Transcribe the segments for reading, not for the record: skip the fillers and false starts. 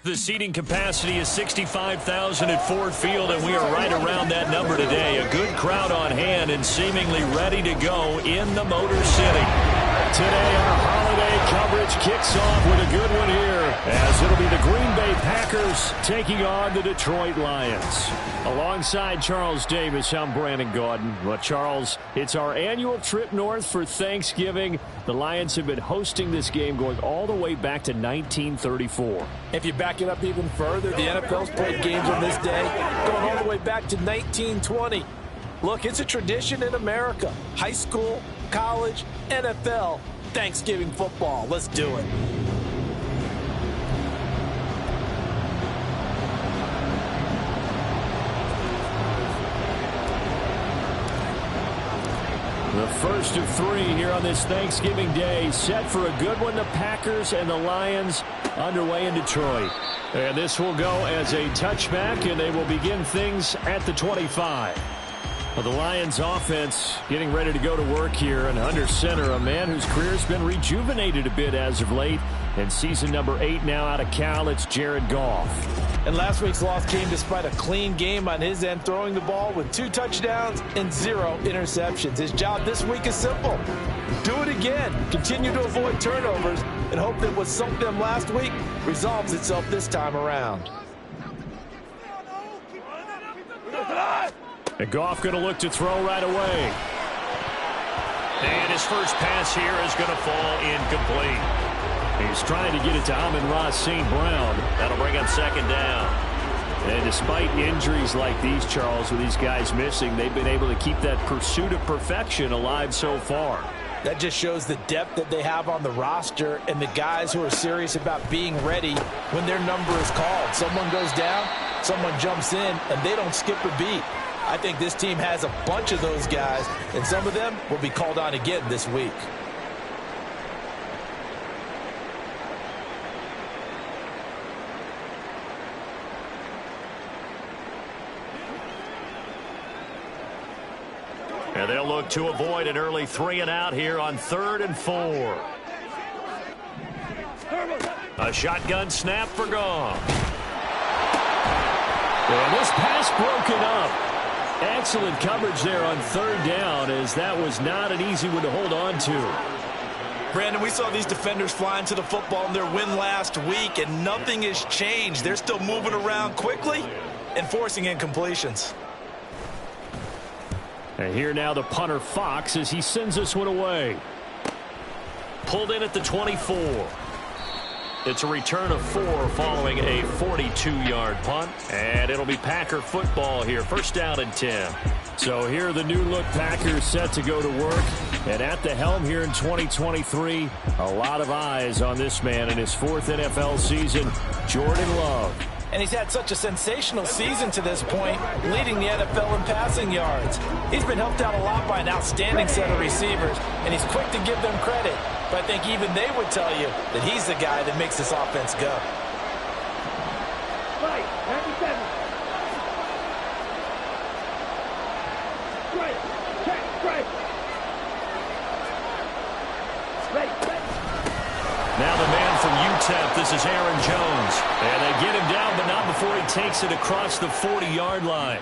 The seating capacity is 65,000 at Ford Field, and we are right around that number today. A good crowd on hand and seemingly ready to go in the Motor City. Today, our holiday coverage kicks off with a good one here, as it'll be the Green Bay Packers taking on the Detroit Lions. Alongside Charles Davis, I'm Brandon Gaudin. Well, Charles, it's our annual trip north for Thanksgiving. The Lions have been hosting this game going all the way back to 1934. If you back it up even further, the NFL's played games on this day going all the way back to 1920. Look, it's a tradition in America. High school, college, NFL, Thanksgiving football. Let's do it. The first of three here on this Thanksgiving Day, set for a good one. The Packers and the Lions underway in Detroit. And this will go as a touchback, and they will begin things at the 25. Well, the Lions offense getting ready to go to work here, and under center, a man whose career has been rejuvenated a bit as of late. And season number 8 now out of Cal, it's Jared Goff. And last week's loss came despite a clean game on his end, throwing the ball with 2 touchdowns and 0 interceptions. His job this week is simple. Do it again. Continue to avoid turnovers and hope that what sunk them last week resolves itself this time around. And Goff going to look to throw right away. And his first pass here is going to fall incomplete. He's trying to get it to Amon-Ra St. Brown. That'll bring up second down. And despite injuries like these, Charles, with these guys missing, they've been able to keep that pursuit of perfection alive so far. That just shows the depth that they have on the roster and the guys who are serious about being ready when their number is called. Someone goes down, someone jumps in, and they don't skip a beat. I think this team has a bunch of those guys, and some of them will be called on again this week. And they'll look to avoid an early 3-and-out here on 3rd and 4. A shotgun snap for Goff. And this pass broken up. Excellent coverage there on 3rd down, as that was not an easy one to hold on to. Brandon, we saw these defenders flying to the football in their win last week, and nothing has changed. They're still moving around quickly and forcing incompletions. And here now the punter Fox as he sends this one away. Pulled in at the 24. It's a return of 4 following a 42-yard punt. And it'll be Packer football here. First down and 10. So here are the new-look Packers set to go to work. And at the helm here in 2023, a lot of eyes on this man in his 4th NFL season, Jordan Love. And he's had such a sensational season to this point, leading the NFL in passing yards. He's been helped out a lot by an outstanding set of receivers, and he's quick to give them credit. But I think even they would tell you that he's the guy that makes this offense go. Now the man from UTEP, this is Aaron Jones. And they get him down, but not before he takes it across the 40-yard line.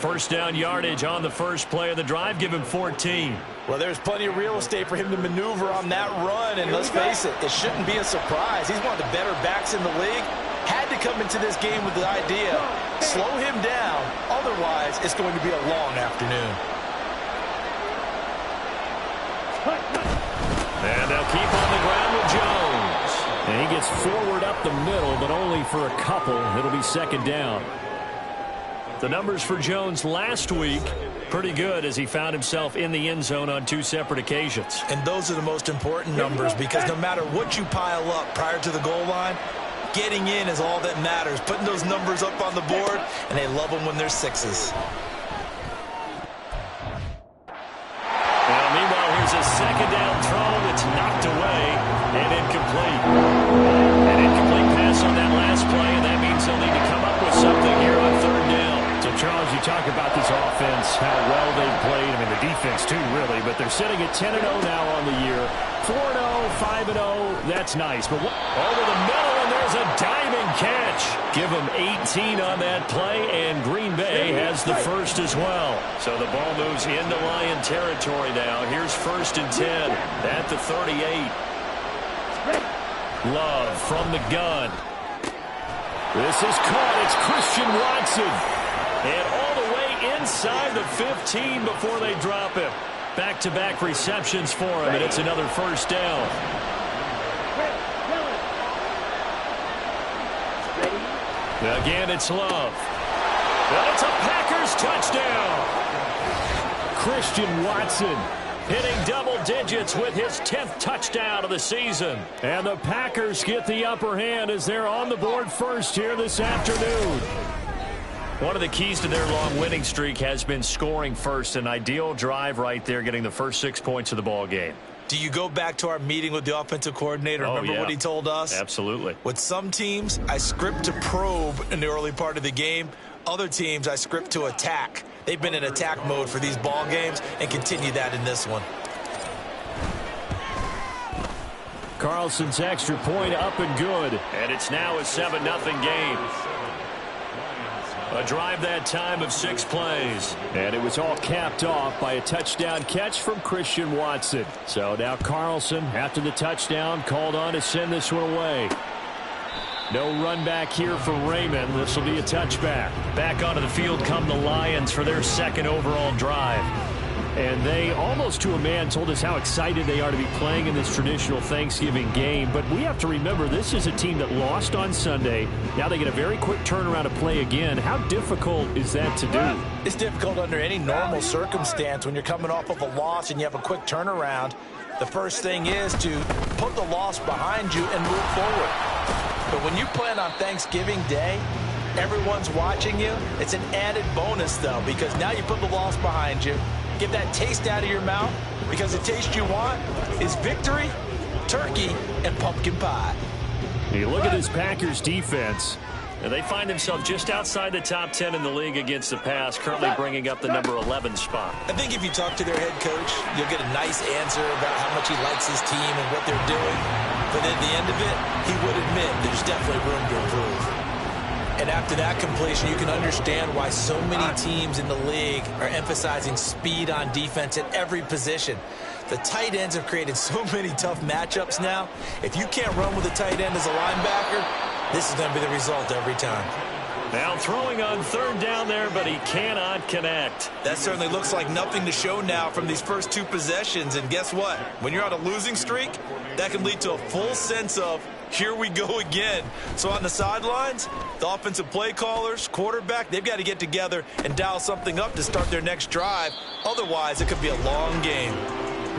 First down yardage on the first play of the drive, give him 14. Well, there's plenty of real estate for him to maneuver on that run, and let's face it, it shouldn't be a surprise. He's one of the better backs in the league. Had to come into this game with the idea, slow him down, otherwise it's going to be a long afternoon. And they'll keep on the ground with Jones. And he gets forward up the middle, but only for a couple. It'll be second down. The numbers for Jones last week, pretty good as he found himself in the end zone on 2 separate occasions. And those are the most important numbers, because no matter what you pile up prior to the goal line, getting in is all that matters. Putting those numbers up on the board, and they love them when they're 6s. Well, meanwhile, here's a second down throw that's knocked away and incomplete. An incomplete pass on that last play, and that means they'll need to come up with something here on 3rd down. So, Charles, you talk about this offense, how well they've played. I mean, the defense, too, really. But they're sitting at 10-0 now on the year. 4-0, 5-0, that's nice. But over the middle, and there's is a diving catch. Give him 18 on that play, and Green Bay has the first as well. So the ball moves into Lion territory now. Here's 1st and 10 at the 38. Love from the gun. This is caught. It's Christian Watson. And all the way inside the 15 before they drop him. Back-to-back receptions for him, and it's another first down. Again, it's Love. And it's a Packers touchdown. Christian Watson hitting double digits with his 10th touchdown of the season. And the Packers get the upper hand as they're on the board first here this afternoon. One of the keys to their long winning streak has been scoring first. An ideal drive right there, getting the first 6 points of the ball game. Do you go back to our meeting with the offensive coordinator? Remember what he told us? Absolutely. With some teams, I script to probe in the early part of the game. Other teams, I script to attack. They've been in attack mode for these ball games and continue that in this one. Carlson's extra point up and good. And it's now a 7-0 game. A drive that time of 6 plays. And it was all capped off by a touchdown catch from Christian Watson. So now Carlson, after the touchdown, called on to send this one away. No run back here for Raymond. This will be a touchback. Back onto the field come the Lions for their 2nd overall drive. And they, almost to a man, told us how excited they are to be playing in this traditional Thanksgiving game. But we have to remember, this is a team that lost on Sunday. Now they get a very quick turnaround to play again. How difficult is that to do? It's difficult under any normal circumstance when you're coming off of a loss and you have a quick turnaround. The first thing is to put the loss behind you and move forward. But when you plan on Thanksgiving Day, everyone's watching you. It's an added bonus, though, because now you put the loss behind you. Get that taste out of your mouth, because the taste you want is victory, turkey, and pumpkin pie. You look at this Packers defense, and they find themselves just outside the top 10 in the league against the pass, currently bringing up the number 11 spot. I think if you talk to their head coach, you'll get a nice answer about how much he likes his team and what they're doing. But at the end of it, he would admit there's definitely room to improve. And after that completion, you can understand why so many teams in the league are emphasizing speed on defense at every position. The tight ends have created so many tough matchups now. If you can't run with a tight end as a linebacker, this is going to be the result every time. Now throwing on 3rd down there, but he cannot connect. That certainly looks like nothing to show now from these first 2 possessions. And guess what? When you're on a losing streak, that can lead to a full sense of, here we go again. So on the sidelines, the offensive play callers, quarterback, they've got to get together and dial something up to start their next drive. Otherwise, it could be a long game.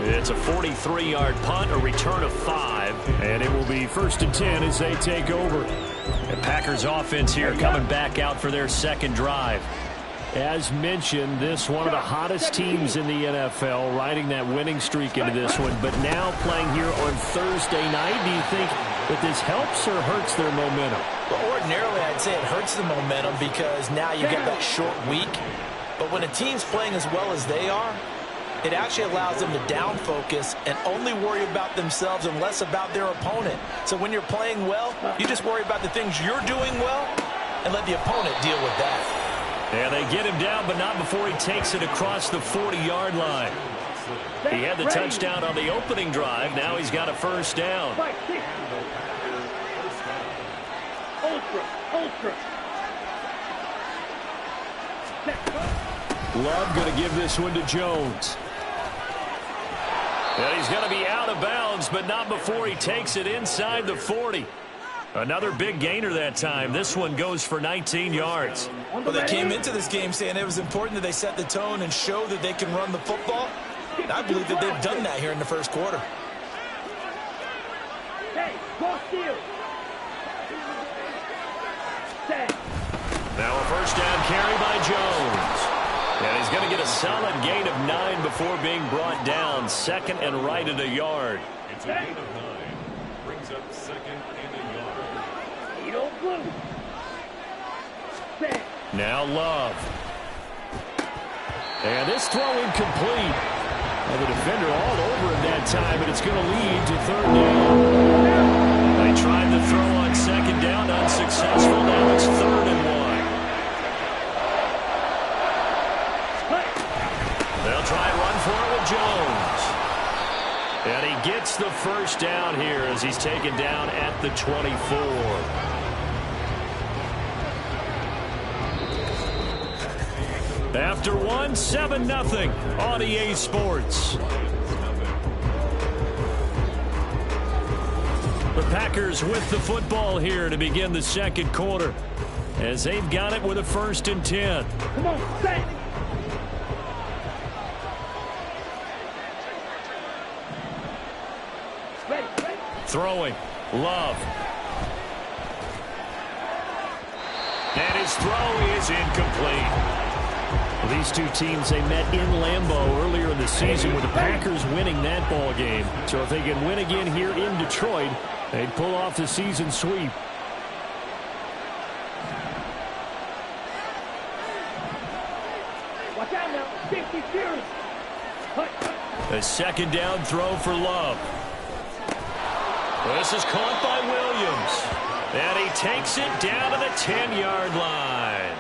It's a 43-yard punt, a return of 5, and it will be 1st and 10 as they take over. The Packers offense here coming back out for their 2nd drive. As mentioned, this one of the hottest teams in the NFL, riding that winning streak into this one, but now playing here on Thursday night. Do you think that this helps or hurts their momentum? Well, ordinarily, I'd say it hurts the momentum because now you get that short week. But when a team's playing as well as they are, it actually allows them to down focus and only worry about themselves and less about their opponent. So when you're playing well, you just worry about the things you're doing well and let the opponent deal with that. Yeah, they get him down, but not before he takes it across the 40-yard line. He had the touchdown on the opening drive. Now he's got a 1st down. Love going to give this one to Jones. And he's going to be out of bounds, but not before he takes it inside the 40. Another big gainer that time. This one goes for 19 yards. Well, they came into this game saying it was important that they set the tone and show that they can run the football. And I believe that they've done that here in the 1st quarter. Now a 1st down carry by Jones. And he's going to get a solid gain of 9 before being brought down. 2nd and right at a yard. It's a gain of 9. Brings up 2nd and a yard. Now Love. And this throw incomplete. And the defender all over him that time, but it's going to lead to 3rd down. A tried the throw on second down, unsuccessful. Now it's 3rd and 1. They'll try and run for it with Jones. And he gets the first down here as he's taken down at the 24. After 7-0 on EA Sports. The Packers with the football here to begin the second quarter as they've got it with a 1st and 10. Come on, set. Throwing. Love. And his throw is incomplete. Well, these two teams, they met in Lambeau earlier in the season with the Packers winning that ball game. So if they can win again here in Detroit, they'd pull off the season sweep. Watch out now. 50 series. A second down throw for Love. This is caught by Williams. And he takes it down to the 10-yard line.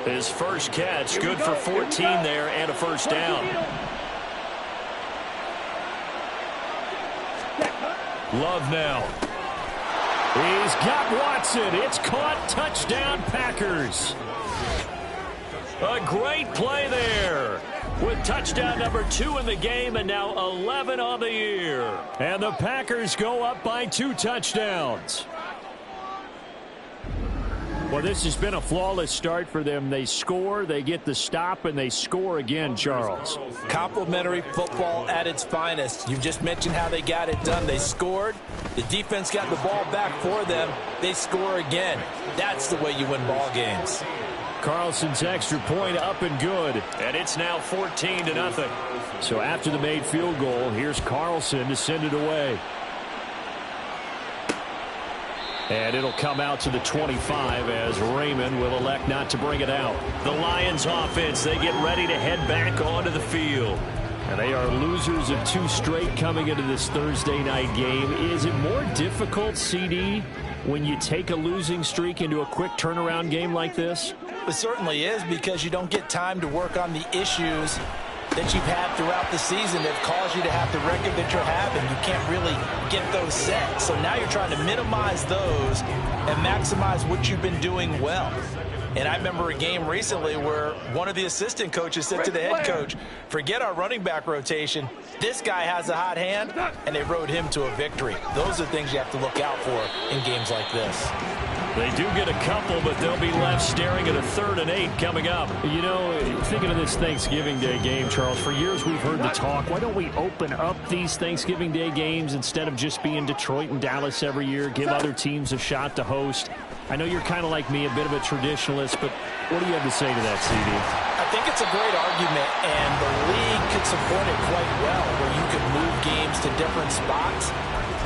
His first catch, good for 14 there and a first down. Love now. He's got Watson. It's caught. Touchdown, Packers. A great play there. With touchdown number 2 in the game and now 11 on the year. And the Packers go up by 2 touchdowns. Well, this has been a flawless start for them. They score, they get the stop, and they score again, Charles. Complimentary football at its finest. You just mentioned how they got it done. They scored. The defense got the ball back for them. They score again. That's the way you win ball games. Carlson's extra point up and good. And it's now 14-0. So after the made field goal, here's Carlson to send it away. And it'll come out to the 25 as Raymond will elect not to bring it out. The Lions offense, they get ready to head back onto the field. And they are losers of 2 straight coming into this Thursday night game. Is it more difficult, CD, when you take a losing streak into a quick turnaround game like this? It certainly is, because you don't get time to work on the issues that you've had throughout the season that caused you to have the record that you're having. You can't really get those set. So now you're trying to minimize those and maximize what you've been doing well. And I remember a game recently where one of the assistant coaches said to the head coach, forget our running back rotation. This guy has a hot hand, and they rode him to a victory. Those are things you have to look out for in games like this. They do get a couple, but they'll be left staring at a 3rd and 8 coming up. You know, thinking of this Thanksgiving Day game, Charles, for years we've heard the talk, why don't we open up these Thanksgiving Day games instead of just being Detroit and Dallas every year, give other teams a shot to host? I know you're kind of like me, a bit of a traditionalist, but what do you have to say to that, CD? I think it's a great argument, and the league could support it quite well, where you could move games to different spots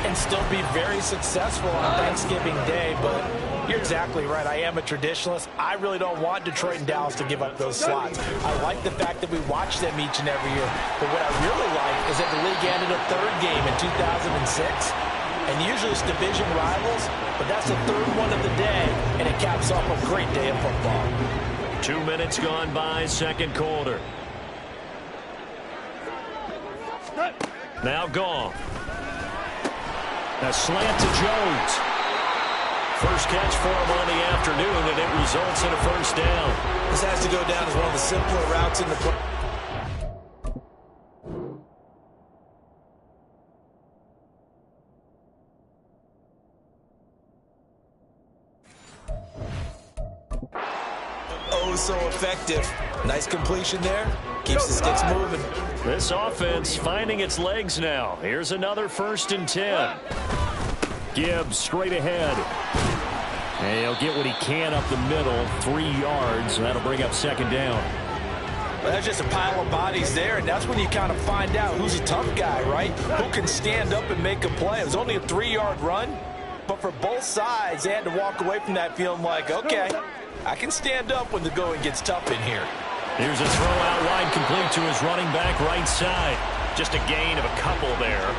and still be very successful on Thanksgiving Day. But you're exactly right. I am a traditionalist. I really don't want Detroit and Dallas to give up those slots. I like the fact that we watch them each and every year. But what I really like is that the league added a 3rd game in 2006. And usually it's division rivals, but that's the 3rd one of the day, and it caps off a great day of football. 2 minutes gone by, second quarter. Now gone. A slant to Jones. First catch for him on the afternoon, and it results in a first down. This has to go down as one of the simpler routes in the play. Oh, so effective. Nice completion there. Keeps the sticks moving. This offense finding its legs now. Here's another 1st and 10. Gibbs straight ahead. And he'll get what he can up the middle, 3 yards. That'll bring up second down. Well, that's just a pile of bodies there, and that's when you kind of find out who's a tough guy, right? Who can stand up and make a play. It was only a 3-yard run, but for both sides, they had to walk away from that feeling like, okay, I can stand up when the going gets tough in here. Here's a throw out wide, complete to his running back right side. Just a gain of a couple there.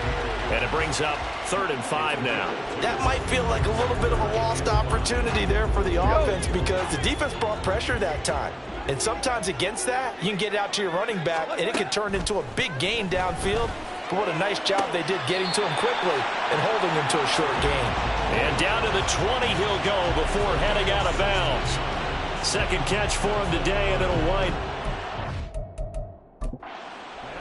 And it brings up 3rd and 5 now. That might feel like a little bit of a lost opportunity there for the offense because the defense brought pressure that time. And sometimes against that, you can get it out to your running back, and it can turn into a big gain downfield. But what a nice job they did getting to him quickly and holding him to a short gain. And down to the 20 he'll go before heading out of bounds. Second catch for him today, and it'll wind.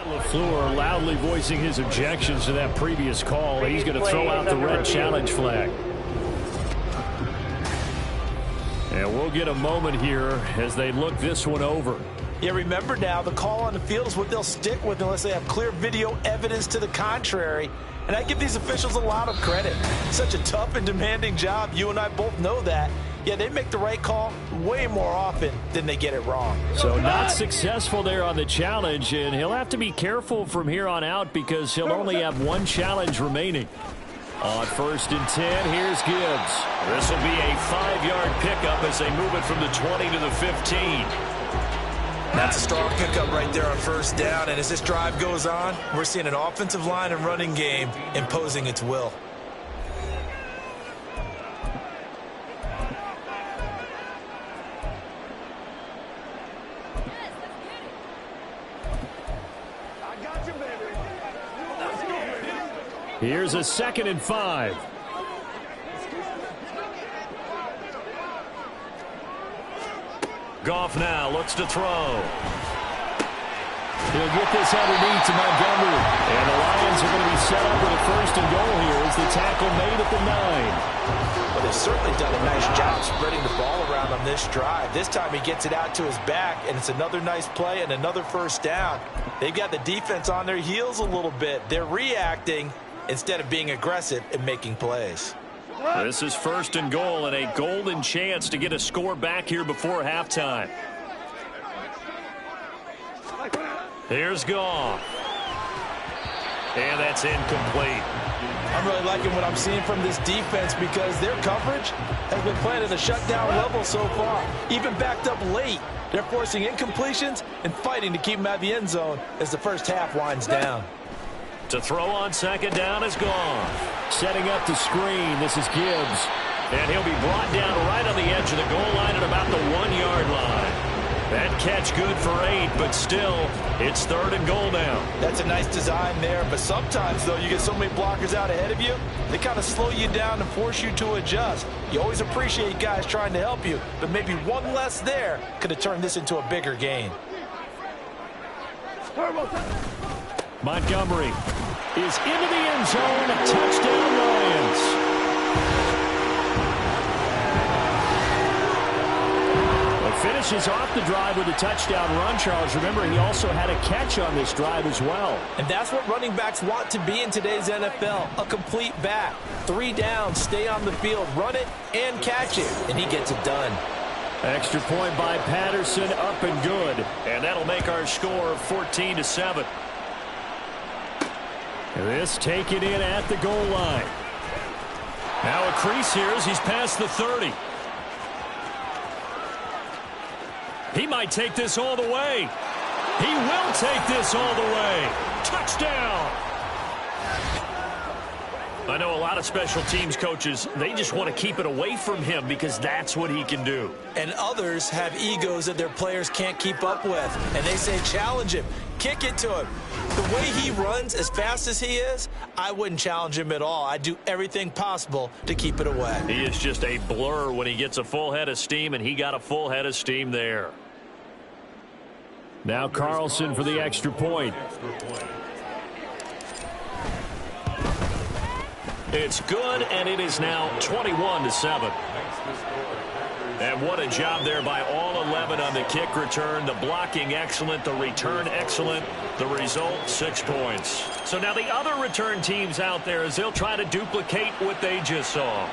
LaFleur loudly voicing his objections to that previous call. He's going to throw out the red challenge flag. And we'll get a moment here as they look this one over. Yeah, remember now, the call on the field is what they'll stick with unless they have clear video evidence to the contrary. And I give these officials a lot of credit. Such a tough and demanding job. You and I both know that. Yeah, they make the right call way more often than they get it wrong. So not successful there on the challenge, and he'll have to be careful from here on out because he'll only have one challenge remaining. On 1st and 10, here's Gibbs. This will be a 5-yard pickup as they move it from the 20 to the 15. That's a strong pickup right there on 1st down, and as this drive goes on, we're seeing an offensive line and running game imposing its will. Here's a 2nd and 5. Goff now looks to throw. He'll get this underneath to Montgomery. And the Lions are going to be set up with a 1st and goal here as the tackle made at the 9. Well, they've certainly done a nice job spreading the ball around on this drive. This time he gets it out to his back, and it's another nice play and another 1st down. They've got the defense on their heels a little bit. They're reacting instead of being aggressive and making plays. This is 1st and goal and a golden chance to get a score back here before halftime. Here's Goff. And that's incomplete. I'm really liking what I'm seeing from this defense because their coverage has been playing at a shutdown level so far. Even backed up late, they're forcing incompletions and fighting to keep them out of the end zone as the first half winds down. To throw on 2nd down is Goff. Setting up the screen, this is Gibbs. And he'll be brought down right on the edge of the goal line at about the 1-yard line. That catch good for 8, but still, it's 3rd and goal now. That's a nice design there, but sometimes, though, you get so many blockers out ahead of you, they kind of slow you down and force you to adjust. You always appreciate guys trying to help you, but maybe one less there could have turned this into a bigger gain. Montgomery is into the end zone. Touchdown, Lions. Finishes off the drive with a touchdown run, Charles. Remember, he also had a catch on this drive as well. And that's what running backs want to be in today's NFL, a complete back. 3 downs, stay on the field, run it, and catch it. And he gets it done. Extra point by Patterson, up and good. And that'll make our score 14-7. This taken in at the goal line. Now a crease here as he's past the 30. He might take this all the way. He will take this all the way. Touchdown. I know a lot of special teams coaches, they just want to keep it away from him because that's what he can do. And others have egos that their players can't keep up with. And they say, challenge him. Kick it to him. The way he runs as fast as he is, I wouldn't challenge him at all. I'd do everything possible to keep it away. He is just a blur when he gets a full head of steam, and he got a full head of steam there. Now Carlson for the extra point. It's good, and it is now 21-7. And what a job there by all 11 on the kick return. The blocking excellent, the return excellent. The result, 6 points. So now the other return teams out there as they'll try to duplicate what they just saw.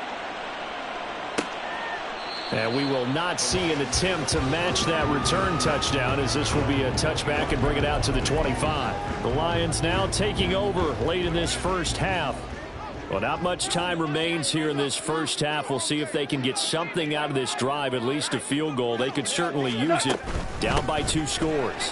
And we will not see an attempt to match that return touchdown as this will be a touchback and bring it out to the 25. The Lions now taking over late in this first half. Well, not much time remains here in this first half. We'll see if they can get something out of this drive, at least a field goal. They could certainly use it, down by 2 scores.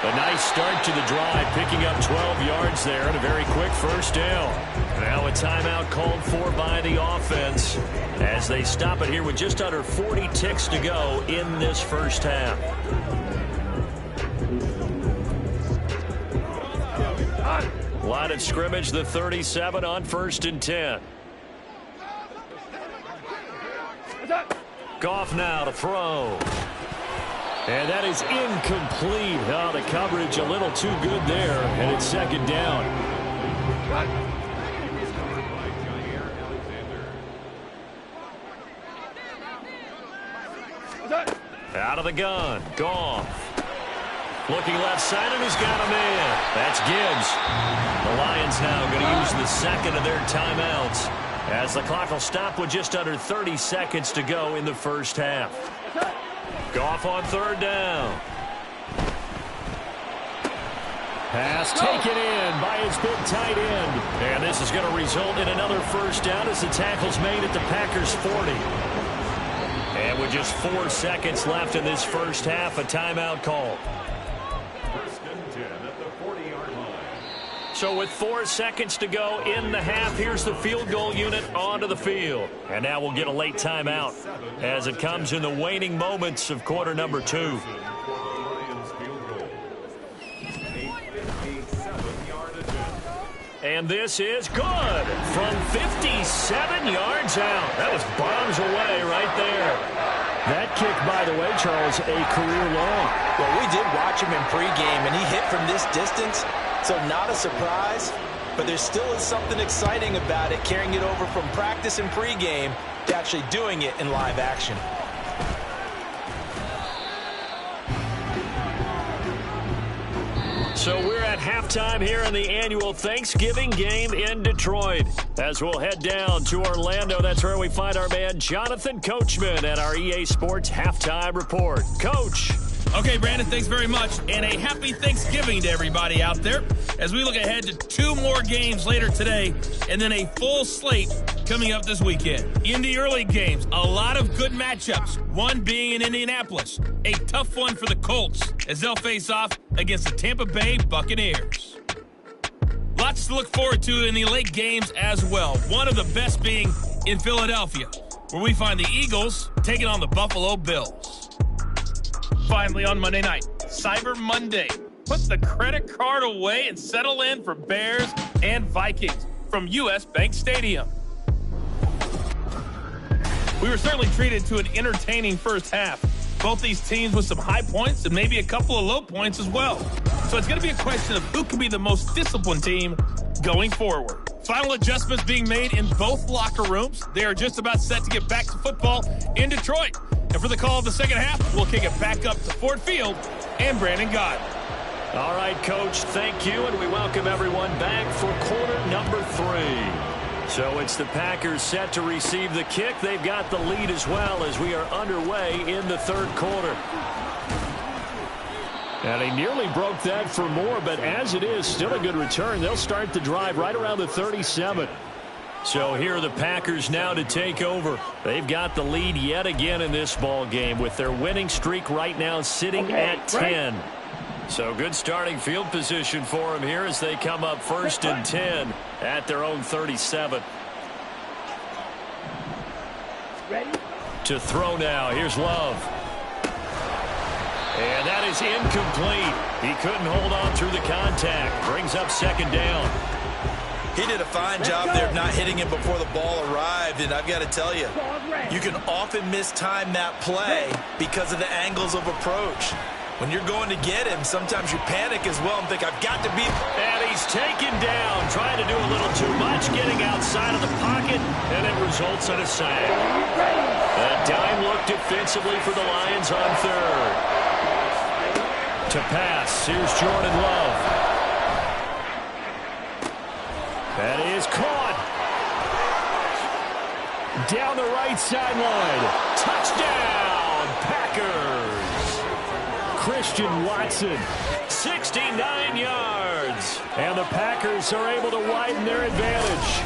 A nice start to the drive, picking up 12 yards there and a very quick first down. Now a timeout called for by the offense as they stop it here with just under 40 ticks to go in this first half. Line of scrimmage, the 37 on 1st and 10. Goff now to throw. And that is incomplete. Oh, the coverage a little too good there, and it's 2nd down. Out of the gun, Goff. Looking left side, and he's got a man. That's Gibbs. The Lions now going to use the second of their timeouts as the clock will stop with just under 30 seconds to go in the first half. Goff on 3rd down. Pass taken in by his big tight end. And this is going to result in another first down as the tackle's made at the Packers' 40. And with just 4 seconds left in this first half, a timeout call. 1st and 10 at the 40-yard line. So with 4 seconds to go in the half, here's the field goal unit onto the field. And now we'll get a late timeout as it comes in the waning moments of quarter number 2. And this is good from 57 yards out. That was bombs away right there. That kick, by the way, Charles, a career long. Well, we did watch him in pregame, and he hit from this distance, so not a surprise. But there still is something exciting about it, carrying it over from practice and pregame to actually doing it in live action. So we're at halftime here in the annual Thanksgiving game in Detroit. As we'll head down to Orlando, that's where we find our man Jonathan Coachman at our EA Sports Halftime Report. Coach. Okay, Brandon, thanks very much. And a happy Thanksgiving to everybody out there as we look ahead to 2 more games later today and then a full slate coming up this weekend. In the early games, a lot of good matchups, one being in Indianapolis. A tough one for the Colts as they'll face off against the Tampa Bay Buccaneers. Lots to look forward to in the late games as well. One of the best being in Philadelphia, where we find the Eagles taking on the Buffalo Bills. Finally on Monday night, Cyber Monday. Put the credit card away and settle in for Bears and Vikings from U.S. Bank Stadium. We were certainly treated to an entertaining first half. Both these teams with some high points and maybe a couple of low points as well. So it's going to be a question of who can be the most disciplined team going forward. Final adjustments being made in both locker rooms. They are just about set to get back to football in Detroit. And for the call of the second half, we'll kick it back up to Ford Field and Brandon Gott. All right, Coach, thank you, and we welcome everyone back for quarter number 3. So it's the Packers set to receive the kick. They've got the lead as well as we are underway in the 3rd quarter. And he nearly broke that for more, but as it is, still a good return. They'll start the drive right around the 37. So here are the Packers now to take over. They've got the lead yet again in this ball game with their winning streak right now sitting at 10. So good starting field position for them here as they come up 1st and 10 at their own 37. Ready? To throw now. Here's Love. And that is incomplete. He couldn't hold on through the contact. Brings up 2nd down. He did a fine job there of not hitting him before the ball arrived, and I've got to tell you, you can often mistime that play because of the angles of approach. When you're going to get him, sometimes you panic as well and think, I've got to be... And he's taken down, trying to do a little too much, getting outside of the pocket, and it results in a sack. A dime look defensively for the Lions on 3rd. To pass, here's Jordan Love. That is caught. Down the right sideline. Touchdown, Packers. Christian Watson, 69 yards. And the Packers are able to widen their advantage.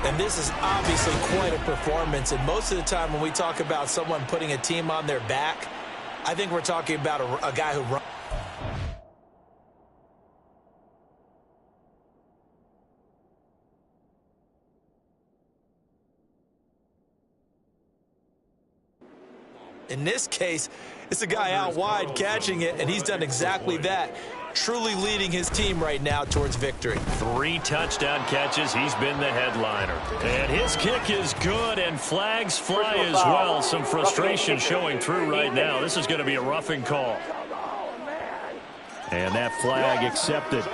And this is obviously quite a performance. And most of the time when we talk about someone putting a team on their back, I think we're talking about a guy who runs. In this case, it's a guy out wide catching it, and he's done exactly that. Truly leading his team right now towards victory. 3 touchdown catches. He's been the headliner. And his kick is good, and flags fly as well. Some frustration showing through right now. This is going to be a roughing call. And that flag accepted.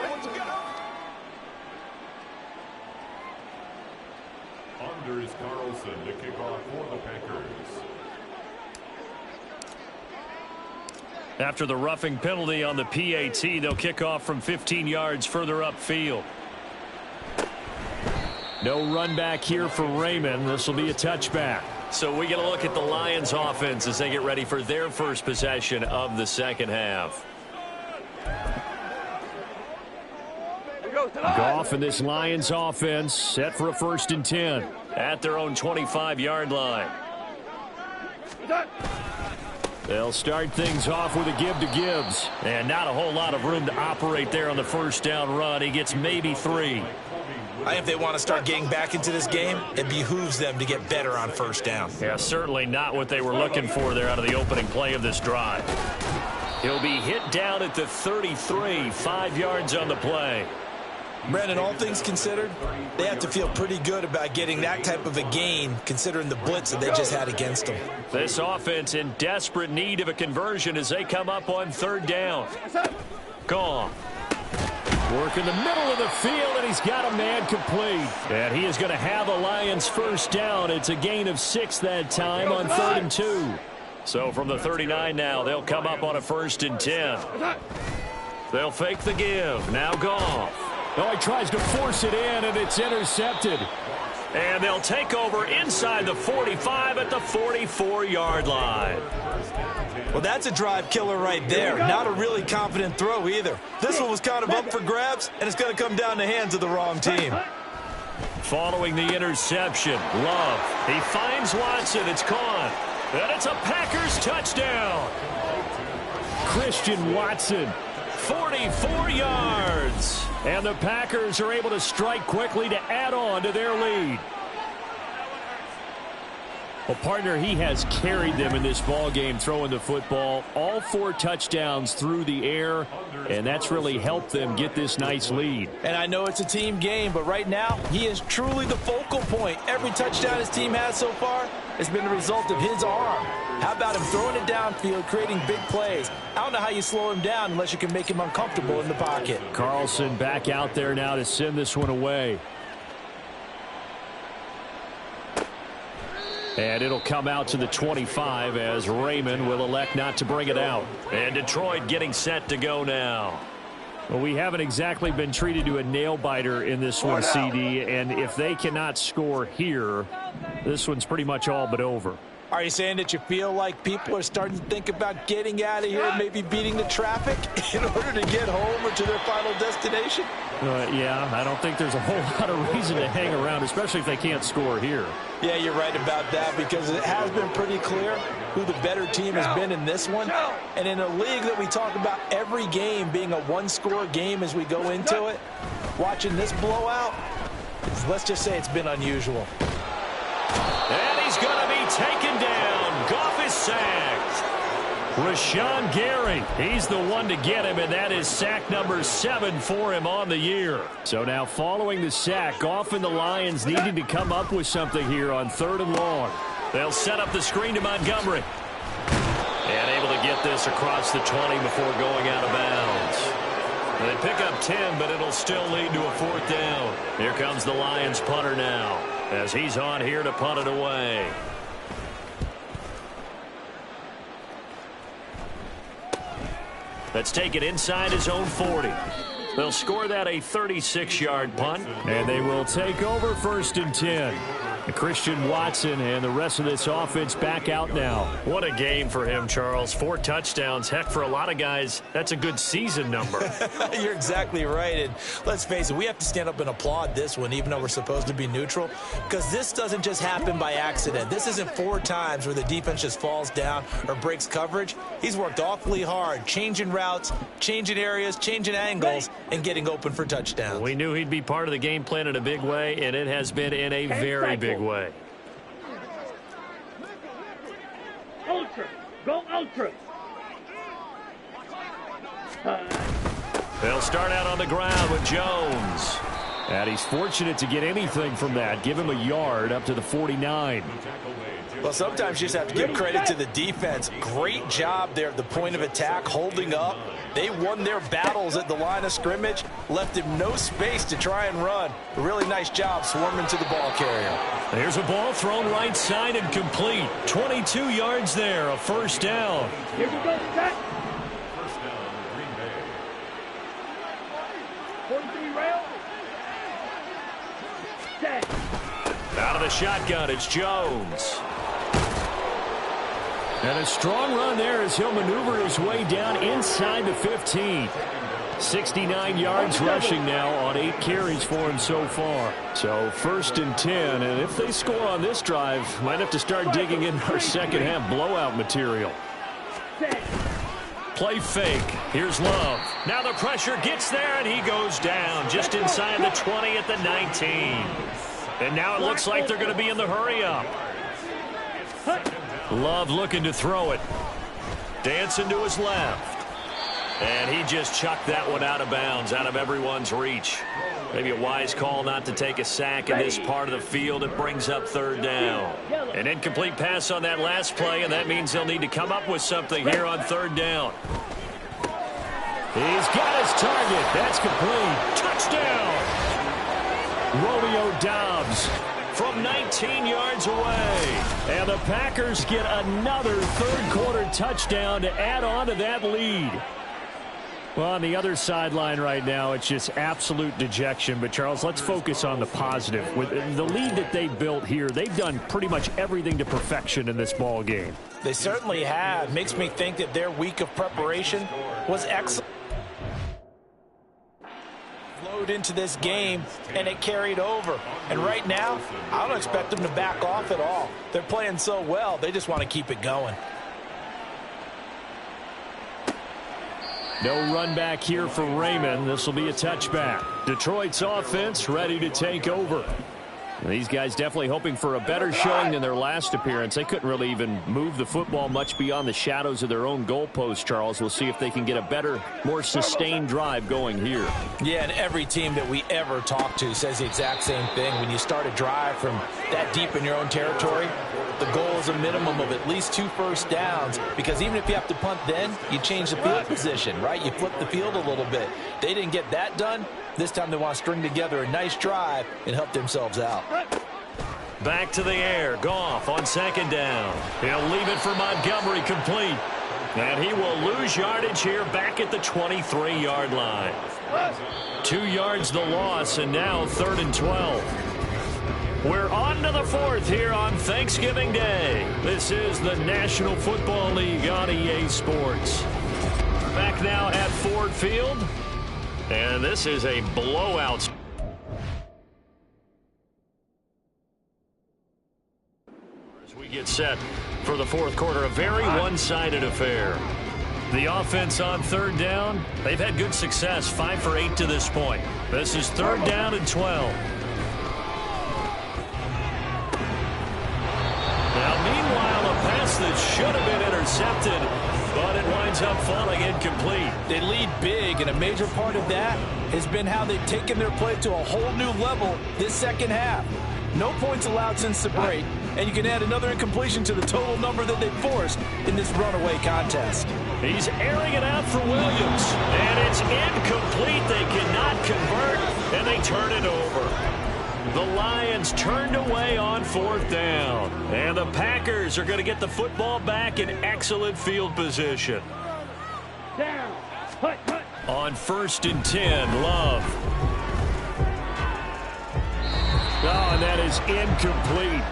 Anders Carlson to kick off for the Packers. After the roughing penalty on the PAT, they'll kick off from 15 yards further upfield. No run back here for Raymond. This will be a touchback. So we get a look at the Lions offense as they get ready for their first possession of the second half. Goff and this Lions offense set for a 1st and 10 at their own 25-yard line. They'll start things off with a give to Gibbs. And not a whole lot of room to operate there on the first down run. He gets maybe 3. I think if they want to start getting back into this game, it behooves them to get better on first down. Yeah, certainly not what they were looking for there out of the opening play of this drive. He'll be hit down at the 33, 5 yards on the play. Brandon, all things considered, they have to feel pretty good about getting that type of a gain considering the blitz that they just had against them. This offense in desperate need of a conversion as they come up on 3rd down. Goff. Work in the middle of the field, and he's got a man complete. And he is going to have a Lions first down. It's a gain of 6 that time on 3rd and 2. So from the 39 now, they'll come up on a 1st and 10. They'll fake the give. Now Goff. Oh, he tries to force it in, and it's intercepted. And they'll take over inside the 45 at the 44-yard line. Well, that's a drive killer right there. Not a really confident throw either. This one was kind of up for grabs, and it's going to come down the hands of the wrong team. Following the interception, Love. He finds Watson. It's caught. And it's a Packers touchdown. Christian Watson, 44 yards. And the Packers are able to strike quickly to add on to their lead. Well, partner, he has carried them in this ball game throwing the football. All 4 touchdowns through the air, and that's really helped them get this nice lead. And I know it's a team game, but right now, he is truly the focal point. Every touchdown his team has so far has been the result of his arm. How about him throwing it downfield, creating big plays? I don't know how you slow him down unless you can make him uncomfortable in the pocket. Carlson back out there now to send this one away. And it'll come out to the 25 as Raymond will elect not to bring it out. And Detroit getting set to go now. Well, we haven't exactly been treated to a nail-biter in this one, CD. And if they cannot score here, this one's pretty much all but over. Are you saying that you feel like people are starting to think about getting out of here, maybe beating the traffic in order to get home or to their final destination? Yeah, I don't think there's a whole lot of reason to hang around, especially if they can't score here. Yeah, you're right about that because it has been pretty clear who the better team has been in this one. And in a league that we talk about every game being a one-score game as we go into it, watching this blowout, let's just say it's been unusual. And he's going to be taken down. Goff is sacked. Rashawn Gary, he's the one to get him, and that is sack number 7 for him on the year. So now following the sack, Goff and the Lions needing to come up with something here on 3rd and long. They'll set up the screen to Montgomery. And able to get this across the 20 before going out of bounds. They pick up 10, but it'll still lead to a 4th down. Here comes the Lions punter now, as he's on here to punt it away. Let's take it inside his own 40. They'll score that a 36-yard punt, and they will take over 1st and 10. Christian Watson and the rest of this offense back out now. What a game for him, Charles. 4 touchdowns. Heck, for a lot of guys, that's a good season number. You're exactly right. And let's face it, we have to stand up and applaud this one, even though we're supposed to be neutral, because this doesn't just happen by accident. This isn't 4 times where the defense just falls down or breaks coverage. He's worked awfully hard, changing routes, changing areas, changing angles, and getting open for touchdowns. We knew he'd be part of the game plan in a big way, and it has been in a very big way. Ultra. Ultra. They'll start out on the ground with Jones. And he's fortunate to get anything from that. Give him a yard up to the 49. Well, sometimes you just have to give credit to the defense. Great job there at the point of attack, holding up. They won their battles at the line of scrimmage, left him no space to try and run. A really nice job swarming to the ball carrier. There's a ball thrown right side and complete. 22 yards there, a first down. Here we go, set. First down, Green Bay. 43 rail. Set. Out of the shotgun, it's Jones. And a strong run there as he'll maneuver his way down inside the 15. 69 yards rushing now on 8 carries for him so far. So first and 10, and if they score on this drive, might have to start digging in our second half blowout material. Play fake. Here's Love. Now the pressure gets there, and he goes down just inside the 20 at the 19. And now it looks like they're going to be in the hurry up. Love looking to throw it. Dancing to his left. And he just chucked that one out of bounds, out of everyone's reach. Maybe a wise call not to take a sack in this part of the field. It brings up third down. An incomplete pass on that last play, and that means they'll need to come up with something here on third down. He's got his target. That's complete. Touchdown! Romeo Doubs from 19 yards away. And the Packers get another third-quarter touchdown to add on to that lead. Well, on the other sideline right now, it's just absolute dejection. But, Charles, let's focus on the positive. With the lead that they built here, they've done pretty much everything to perfection in this ball game. They certainly have. Makes me think that their week of preparation was excellent. Flowed into this game, and it carried over. And right now, I don't expect them to back off at all. They're playing so well, they just want to keep it going. No run back here for Raymond. This will be a touchback. Detroit's offense ready to take over. These guys definitely hoping for a better showing than their last appearance. They couldn't really even move the football much beyond the shadows of their own goalpost, Charles. We'll see if they can get a better, more sustained drive going here. Yeah, and every team that we ever talk to says the exact same thing. When you start a drive from that deep in your own territory, the goal is a minimum of at least 2 first downs, because even if you have to punt then, you change the field position, right? You flip the field a little bit. They didn't get that done. This time they want to string together a nice drive and help themselves out. Back to the air. Goff on second down. He'll leave it for Montgomery complete. And he will lose yardage here back at the 23-yard line. 2 yards the loss, and now 3rd and 12. We're on to the 4th here on Thanksgiving Day. This is the National Football League on EA Sports. Back now at Ford Field. And this is a blowout. As we get set for the 4th quarter, a very one-sided affair. The offense on 3rd down, they've had good success, 5 for 8 to this point. This is 3rd down and 12. Now, meanwhile, a pass that should have been intercepted, but it winds up falling incomplete. They lead big, and a major part of that has been how they've taken their play to a whole new level this second half. No points allowed since the break, and you can add another incompletion to the total number that they forced in this runaway contest. He's airing it out for Williams, and it's incomplete. They cannot convert, and they turn it over. The Lions turned away on 4th down, and the Packers are going to get the football back in excellent field position. Down. Hut, hut. On 1st and 10, Love. Oh, and that is incomplete.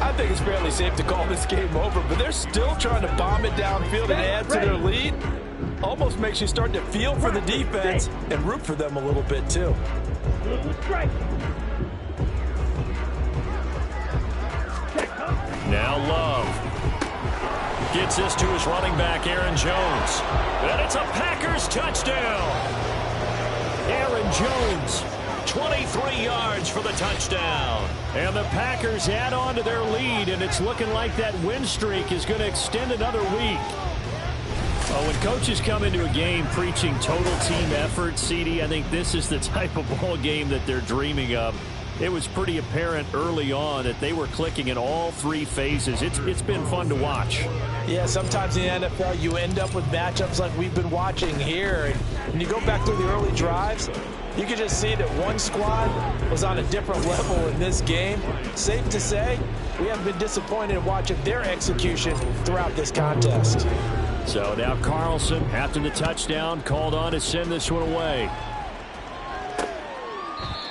I think it's fairly safe to call this game over, but they're still trying to bomb it downfield and add to their lead. Almost makes you start to feel for the defense and root for them a little bit, too. Strike. Now Love gets this to his running back, Aaron Jones. And it's a Packers touchdown. Aaron Jones, 23 yards for the touchdown. And the Packers add on to their lead, and it's looking like that win streak is going to extend another week. Well, when coaches come into a game preaching total team effort, CD, I think this is the type of ball game that they're dreaming of. It was pretty apparent early on that they were clicking in all three phases. It's been fun to watch. Yeah, sometimes in the NFL you end up with matchups like we've been watching here. And when you go back through the early drives, you can just see that one squad was on a different level in this game. Safe to say, we haven't been disappointed in watching their execution throughout this contest. So now Carlson, after the touchdown, called on to send this one away.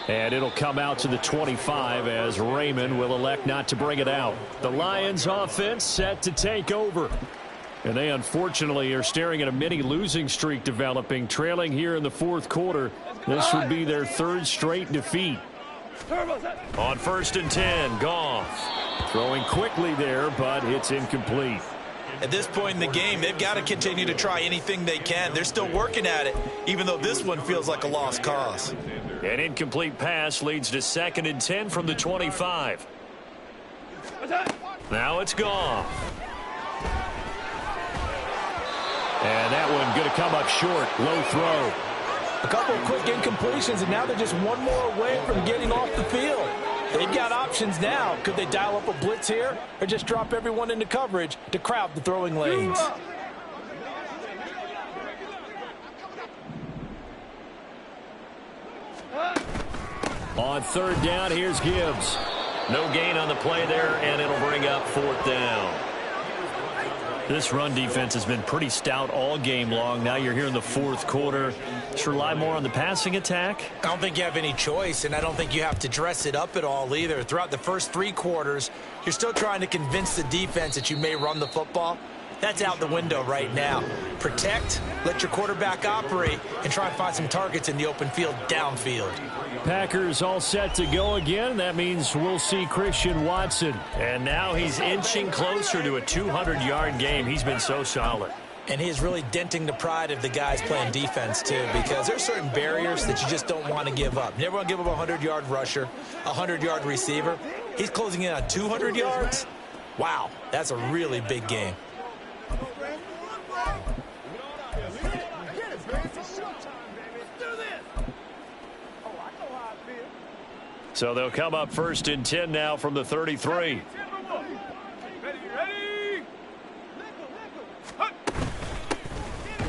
And it'll come out to the 25 as Raymond will elect not to bring it out. The Lions offense set to take over. And they unfortunately are staring at a mini losing streak developing, trailing here in the fourth quarter. This would be their third straight defeat. On 1st and 10, Goff. Throwing quickly there, but it's incomplete. At this point in the game, they've got to continue to try anything they can. They're still working at it, even though this one feels like a lost cause. An incomplete pass leads to 2nd and 10 from the 25. Now it's Goff. And that one going to come up short. Low throw. A couple of quick incompletions, and now they're just one more away from getting off the field. They've got options now. Could they dial up a blitz here or just drop everyone into coverage to crowd the throwing lanes? On 3rd down, here's Gibbs. No gain on the play there, and it'll bring up 4th down. This run defense has been pretty stout all game long. Now you're here in the fourth quarter. Just rely more on the passing attack. I don't think you have any choice, and I don't think you have to dress it up at all either. Throughout the first 3 quarters, you're still trying to convince the defense that you may run the football. That's out the window right now. Protect, let your quarterback operate, and try and find some targets in the open field downfield. Packers all set to go again. That means we'll see Christian Watson. And now he's inching closer to a 200-yard game. He's been so solid. And he is really denting the pride of the guys playing defense, too, because there's certain barriers that you just don't want to give up. You never want to give up a 100-yard rusher, a 100-yard receiver. He's closing in on 200 yards. Wow, that's a really big game. So they'll come up 1st and 10 now from the 33.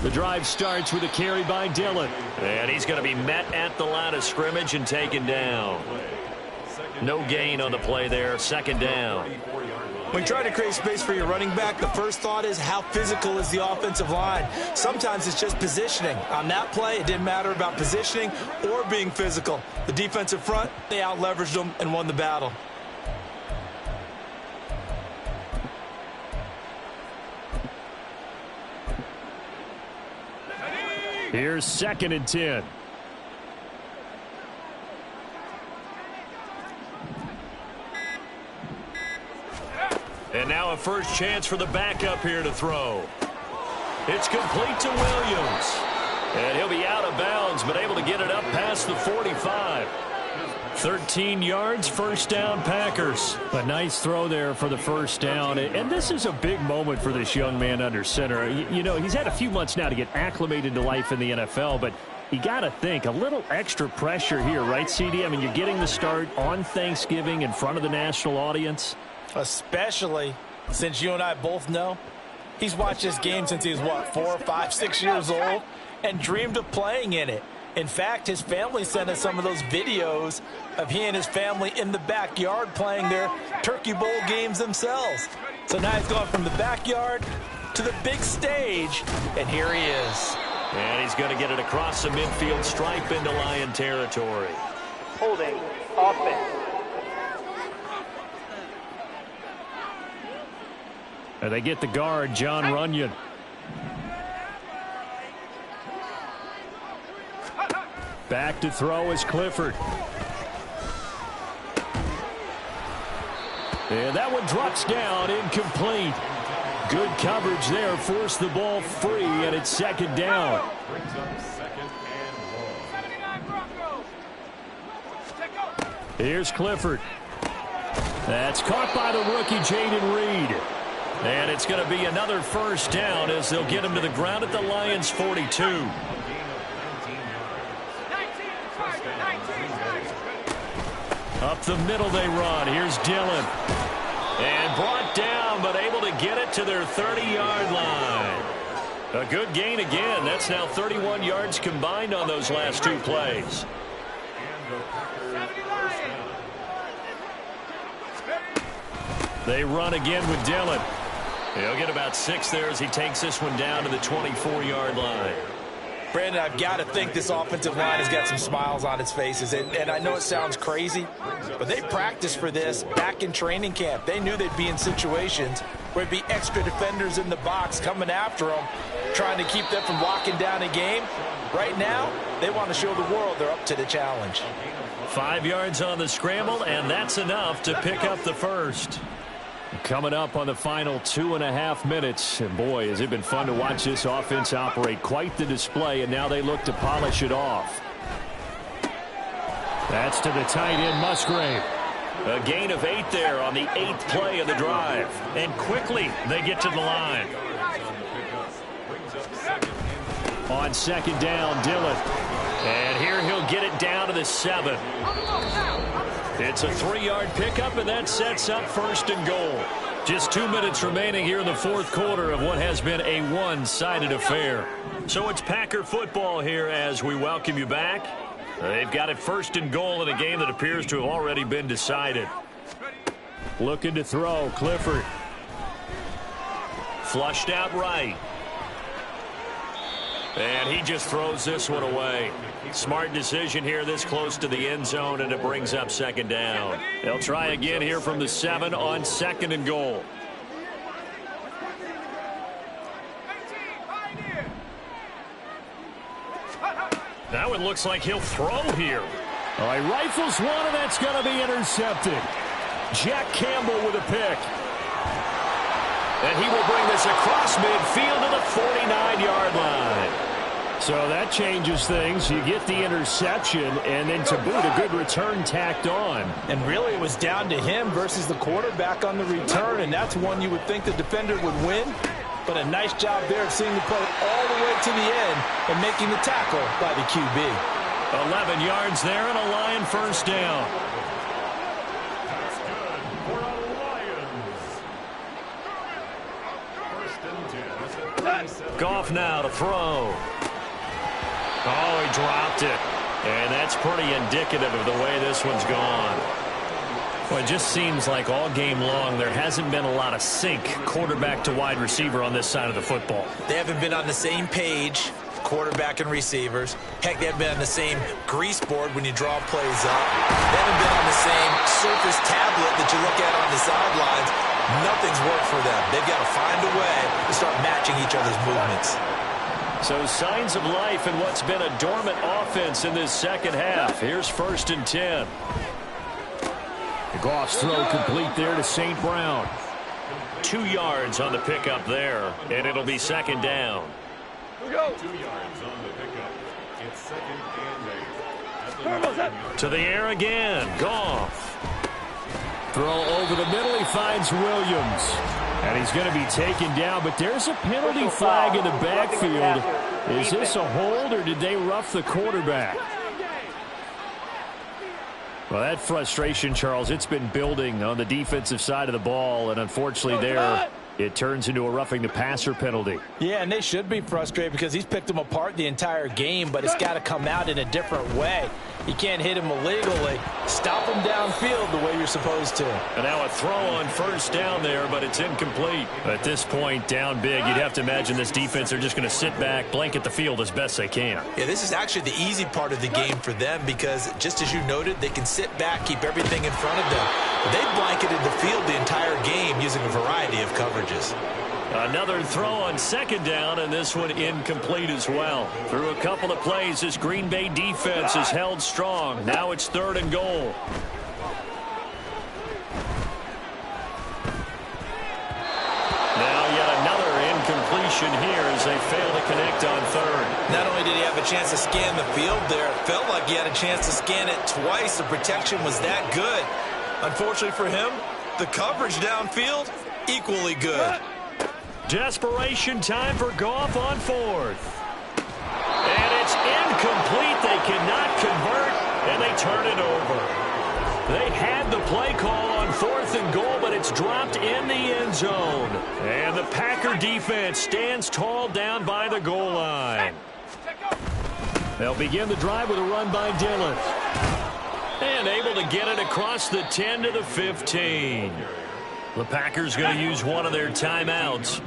The drive starts with a carry by Dillon. And he's going to be met at the line of scrimmage and taken down. No gain on the play there. 2nd down. When you try to create space for your running back, the first thought is how physical is the offensive line. Sometimes it's just positioning. On that play, it didn't matter about positioning or being physical. The defensive front, they out-leveraged them and won the battle. Here's 2nd and 10. And now a first chance for the backup here to throw. It's complete to Williams. And he'll be out of bounds, but able to get it up past the 45. 13 yards, 1st down, Packers. A nice throw there for the 1st down. And this is a big moment for this young man under center. You know, he's had a few months now to get acclimated to life in the NFL, but you got to think a little extra pressure here, right, CD? I mean, you're getting the start on Thanksgiving in front of the national audience. Especially since you and I both know he's watched this game since he was, what, 4, 5, 6 years old and dreamed of playing in it. In fact, his family sent us some of those videos of he and his family in the backyard playing their Turkey Bowl games themselves. So now he's gone from the backyard to the big stage, and here he is. And he's going to get it across the midfield stripe into Lion territory. Holding offense. And they get the guard, John Runyon. Back to throw is Clifford. And that one drops down, incomplete. Good coverage there, forced the ball free, and it's 2nd down. Brings up 2nd and long. Here's Clifford. That's caught by the rookie, Jaden Reed. And it's going to be another first down as they'll get him to the ground at the Lions' 42. Up the middle they run. Here's Dillon. And brought down, but able to get it to their 30-yard line. A good gain again. That's now 31 yards combined on those last two plays. They run again with Dillon. He'll get about 6 there as he takes this one down to the 24-yard line. Brandon, I've got to think this offensive line has got some smiles on its faces. And I know it sounds crazy, but they practiced for this back in training camp. They knew they'd be in situations where it'd be extra defenders in the box coming after them, trying to keep them from locking down a game. Right now, they want to show the world they're up to the challenge. 5 yards on the scramble, and that's enough to pick up the first. Coming up on the final 2.5 minutes. And boy, has it been fun to watch this offense operate. Quite the display, and now they look to polish it off. That's to the tight end, Musgrave. A gain of 8 there on the 8th play of the drive. And quickly, they get to the line. On second down, Dillon. And here he'll get it down to the 7. It's a 3-yard pickup, and that sets up first and goal. Just 2 minutes remaining here in the fourth quarter of what has been a one-sided affair. So it's Packer football here as we welcome you back. They've got it first and goal in a game that appears to have already been decided. Looking to throw, Clifford. Flushed out right. And he just throws this one away. Smart decision here this close to the end zone, and it brings up second down. They'll try again here from the 7 on second and goal. Now it looks like he'll throw here. All right, rifles one, and that's going to be intercepted. Jack Campbell with a pick. And he will bring this across midfield to the 49-yard line. So that changes things. You get the interception, and then to boot, a good return tacked on. And really, it was down to him versus the quarterback on the return, and that's one you would think the defender would win. But a nice job there of seeing the play all the way to the end and making the tackle by the QB. 11 yards there and a Lion first down. Goff now to throw. Oh, he dropped it. And that's pretty indicative of the way this one's gone. Well, it just seems like all game long there hasn't been a lot of sync quarterback to wide receiver on this side of the football. They haven't been on the same page, quarterback and receivers. Heck, they haven't been on the same grease board when you draw plays up. They haven't been on the same surface tablet that you look at on the sidelines. Nothing's worked for them. They've got to find a way to start matching each other's movements. So signs of life in what's been a dormant offense in this second half. Here's first and 10. Goff's throw complete there to St. Brown. 2 yards on the pickup there, and it'll be second down. 2 yards on the pickup. It's second and 8. To the air again. Goff. Throw over the middle. He finds Williams. And he's going to be taken down, but there's a penalty flag in the backfield. Is this a hold, or did they rough the quarterback? Well, that frustration, Charles, it's been building on the defensive side of the ball, and unfortunately there it turns into a roughing the passer penalty. Yeah, and they should be frustrated because he's picked them apart the entire game, but it's got to come out in a different way. You can't hit him illegally. Stop him downfield the way you're supposed to. And now a throw on first down there, but it's incomplete. At this point, down big, you'd have to imagine this defense are just going to sit back, blanket the field as best they can. Yeah, this is actually the easy part of the game for them because, just as you noted, they can sit back, keep everything in front of them. But they've blanketed the field the entire game using a variety of coverages. Another throw on second down, and this one incomplete as well. Through a couple of plays, this Green Bay defense is held strong. Now it's third and goal. Now yet another incompletion here as they fail to connect on third. Not only did he have a chance to scan the field there, it felt like he had a chance to scan it twice. The protection was that good. Unfortunately for him, the coverage downfield equally good. Desperation time for Goff on fourth. And it's incomplete. They cannot convert, and they turn it over. They had the play call on 4th and goal, but it's dropped in the end zone. And the Packer defense stands tall down by the goal line. They'll begin the drive with a run by Dillon. And able to get it across the 10 to the 15. The Packers going to use one of their timeouts.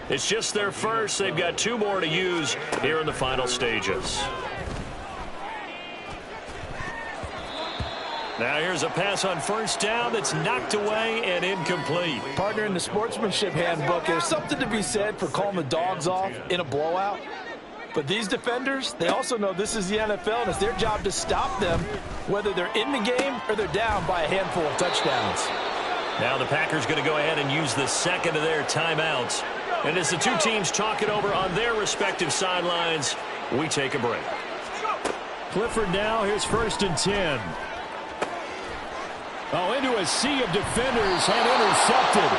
It's just their first. They've got 2 more to use here in the final stages. Now here's a pass on first down that's knocked away and incomplete. Partner, in the sportsmanship handbook, there's something to be said for calling the dogs off in a blowout. But these defenders, they also know this is the NFL, and it's their job to stop them, whether they're in the game or they're down by a handful of touchdowns. Now the Packers going to go ahead and use the second of their timeouts. And as the 2 teams talk it over on their respective sidelines, we take a break. Clifford now, here's 1st and 10. Oh, into a sea of defenders and intercepted.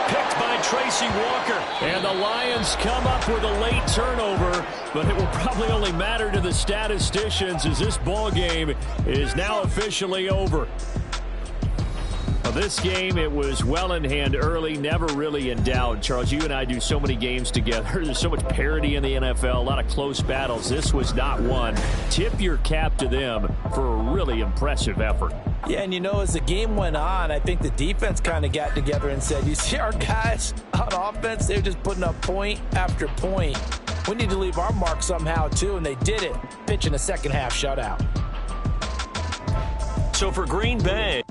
Picked by Tracy Walker. And the Lions come up with a late turnover, but it will probably only matter to the statisticians as this ball game is now officially over. This game, it was well in hand early, never really in doubt. Charles, you and I do so many games together. There's so much parity in the NFL, a lot of close battles. This was not one. Tip your cap to them for a really impressive effort. Yeah, and you know, as the game went on, I think the defense kind of got together and said, you see our guys on offense, they're just putting up point after point. We need to leave our mark somehow, too, and they did it. Pitching a second-half shutout. So for Green Bay,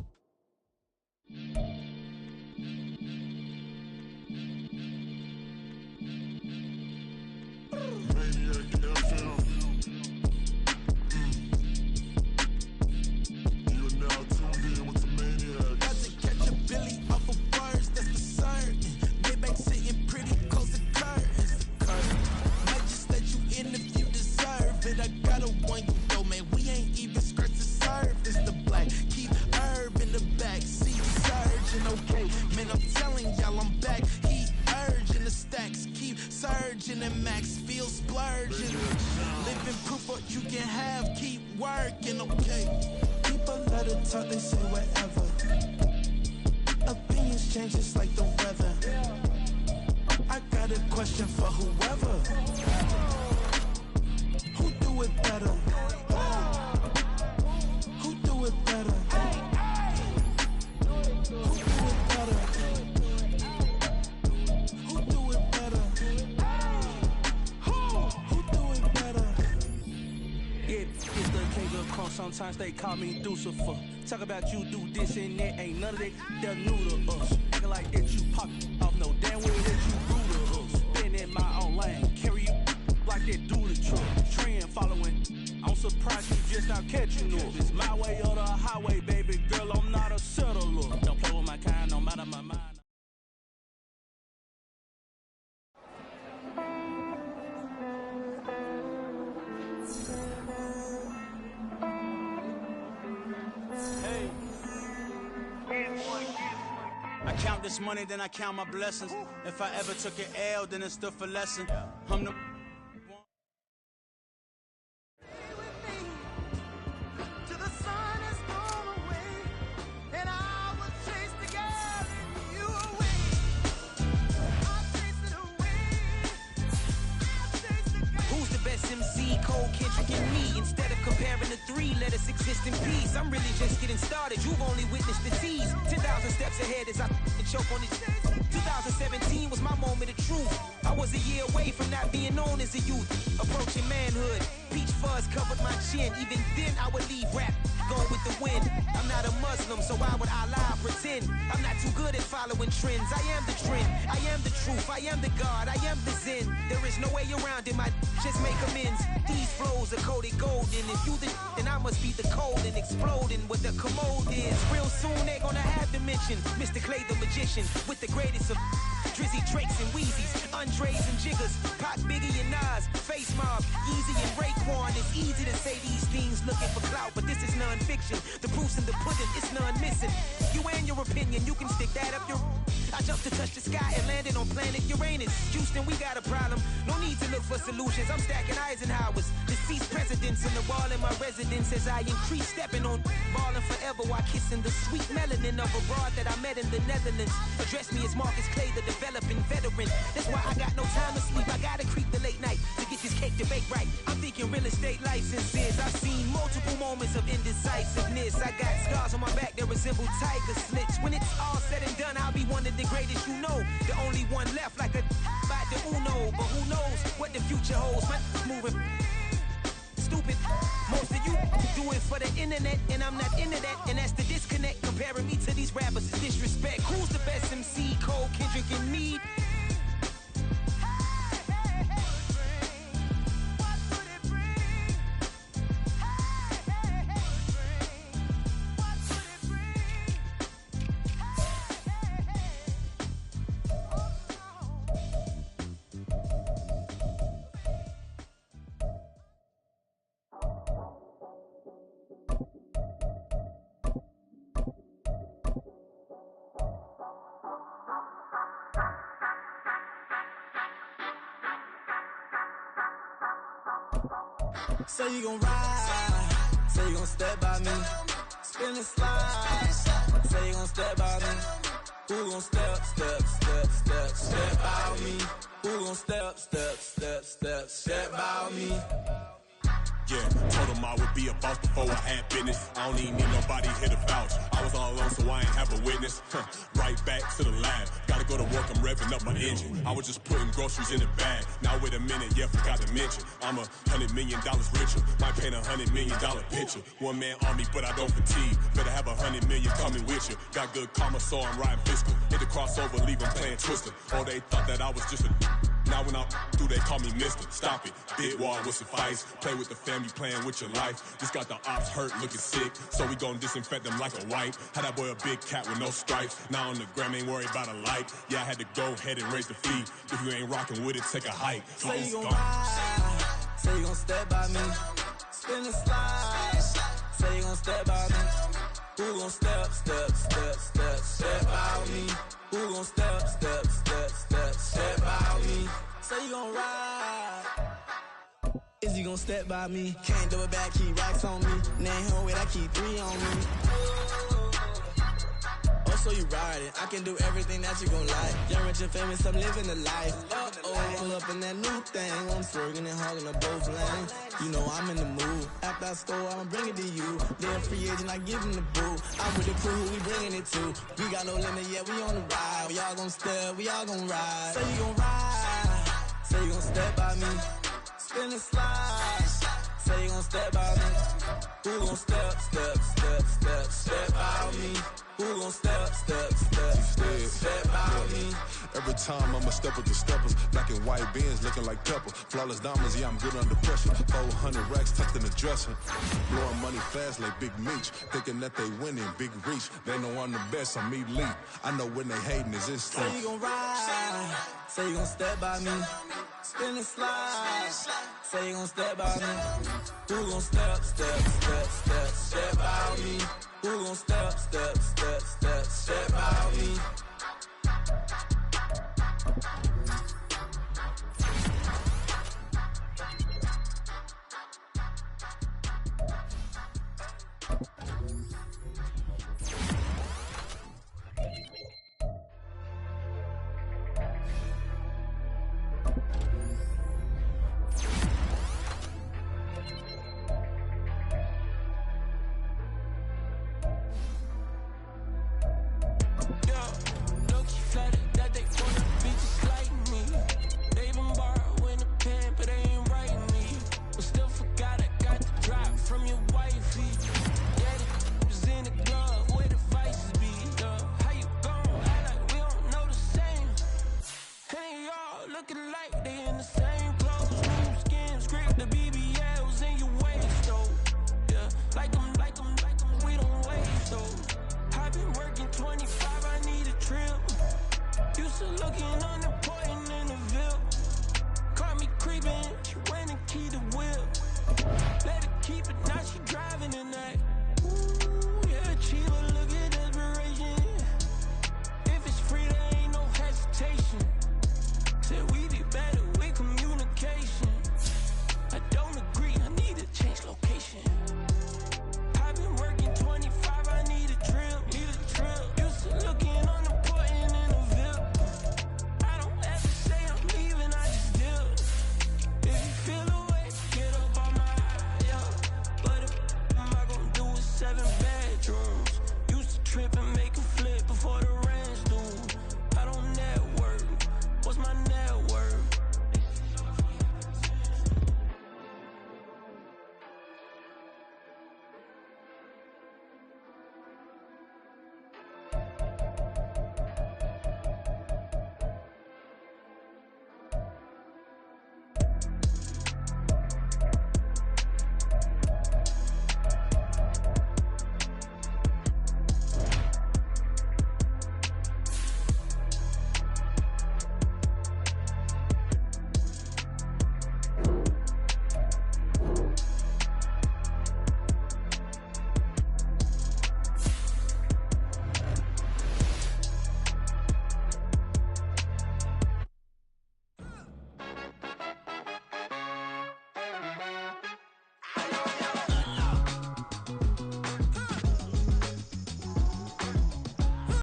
sometimes they call me Lucifer. Talk about you do this and that, ain't none of that, they're new to us. Acting like that you pop off, no damn well that you rude to us. Been in my own lane, carry you like that do the truck. Trend following, I'm surprised you just not catching up. It's my way or the highway, baby girl, I'm not a settler. Don't play with my kind, no matter my mind. I count this money, then I count my blessings. If I ever took an L, then it's still for lesson. I'm the instead of comparing the 3, let us exist in peace. I'm really just getting started. You've only witnessed the tease. 10,000 steps ahead as I choke on this. 2017 was my moment of truth. I was a year away from not being known as a youth. Approaching manhood. Peach fuzz covered my chin. Even then I would leave rap going with the wind. I'm not a Muslim, so why would I lie or pretend? I'm not too good at following trends. I am the trend. I am the truth. I am the God. I am the Zen. There is no way around it. My just make amends. These flows are coated golden. If you then I must be the cold and exploding what the commode is. Real soon they're gonna have to mention Mr. Clay the magician with the greatest of Drizzy, Drakes, and Wheezies, Andres and Jiggers, Pac, Biggie, and Nas, Face Mob, Easy and Raekwon. It's easy to say these fiends looking for clout, but this is non-fiction. The proof's in the pudding, it's none missing. You and your opinion, you can stick that up your... I jumped to touch the sky and landed on planet Uranus. Houston, we got a problem. No need to look for solutions. I'm stacking Eisenhowers. Deceased presidents in the wall in my residence as I increase stepping on ballin' forever while kissing the sweet melanin of a broad that I met in the Netherlands. Address me as Marcus Clay, the developing veteran. That's why I got no time to sleep. I gotta creep the late night to get this cake to bake right. I'm thinking real estate licenses. I've seen multiple moments of indecisiveness. I got scars on my back that resemble tiger slits. When it's all said and done, I'll be one of the greatest you know. The only one left like a by the Uno. But who knows what the future holds? My moving stupid. Most of you do it for the internet, and I'm not into that. And that's the disconnect. Comparing me to these rappers is disrespect. Who's the best MC? Cole, Kendrick, and Meade? Say you gon' ride, say you gon' step by me, spin and slide, say you gon' step by me, who gon' step by me, who gon' step by me. Yeah, told him I would be a boss before I had business. I don't even need nobody here to vouch. I was all alone, so I ain't have a witness. Right back to the lab. Gotta go to work, I'm revving up my engine. I was just putting groceries in the bag. Now wait a minute, yeah, forgot to mention. I'm $100 million richer. Might paint $100 million picture. One man army, but I don't fatigue. Better have 100 million coming with you. Got good karma, so I'm riding fiscal. Hit the crossover, leave them playing Twister. Oh, they thought that I was just a... Now when I'm through, they call me Mister. Stop it, big wall would suffice. Play with the family, playing with your life. Just got the ops hurt, looking sick, so we gon' disinfect them like a wipe. Had that boy a big cat with no stripes. Now on the gram, ain't worried about a light. Yeah, I had to go ahead and raise the fee. If you ain't rocking with it, take a hike. Say you gon' ride, say you gon' step by me, spin and slide. Say you gon' step by me, who gon' step by me? Who gon' step by me? Say you gon' ride. Is you gon' step by me? Can't do it back, keep racks on me. Name home with I keep 3 on me. Oh, so you riding? I can do everything that you gon' like. Young, rich, and famous, I'm living the life. Pull up in that new thing. I'm swerving and hogging up both lanes. You know I'm in the mood. After I score, I'ma bring it to you. They're a free agent, I give him the boo. I'm with the crew, who we bringing it to. We got no limit, yeah, we on the ride. We all gon' step, we all gon' ride. Say you gon' ride, say you gon' step by me, spin and slide. Say you gon' step by me, who gon' step by me? Who gon' step by me? Every time I'ma step with the steppers. Black and white beans looking like pepper. Flawless diamonds, yeah, I'm good under pressure. 400 racks tucked in the dresser. Blowing money fast like Big Meech. Thinking that they winning, big reach. They know I'm the best, I'm elite. I know when they hating is instant. Say you gon' ride, say you gon' step by me, spin and slide. Say you gon' step by me, who gon' step by me? Who gon' step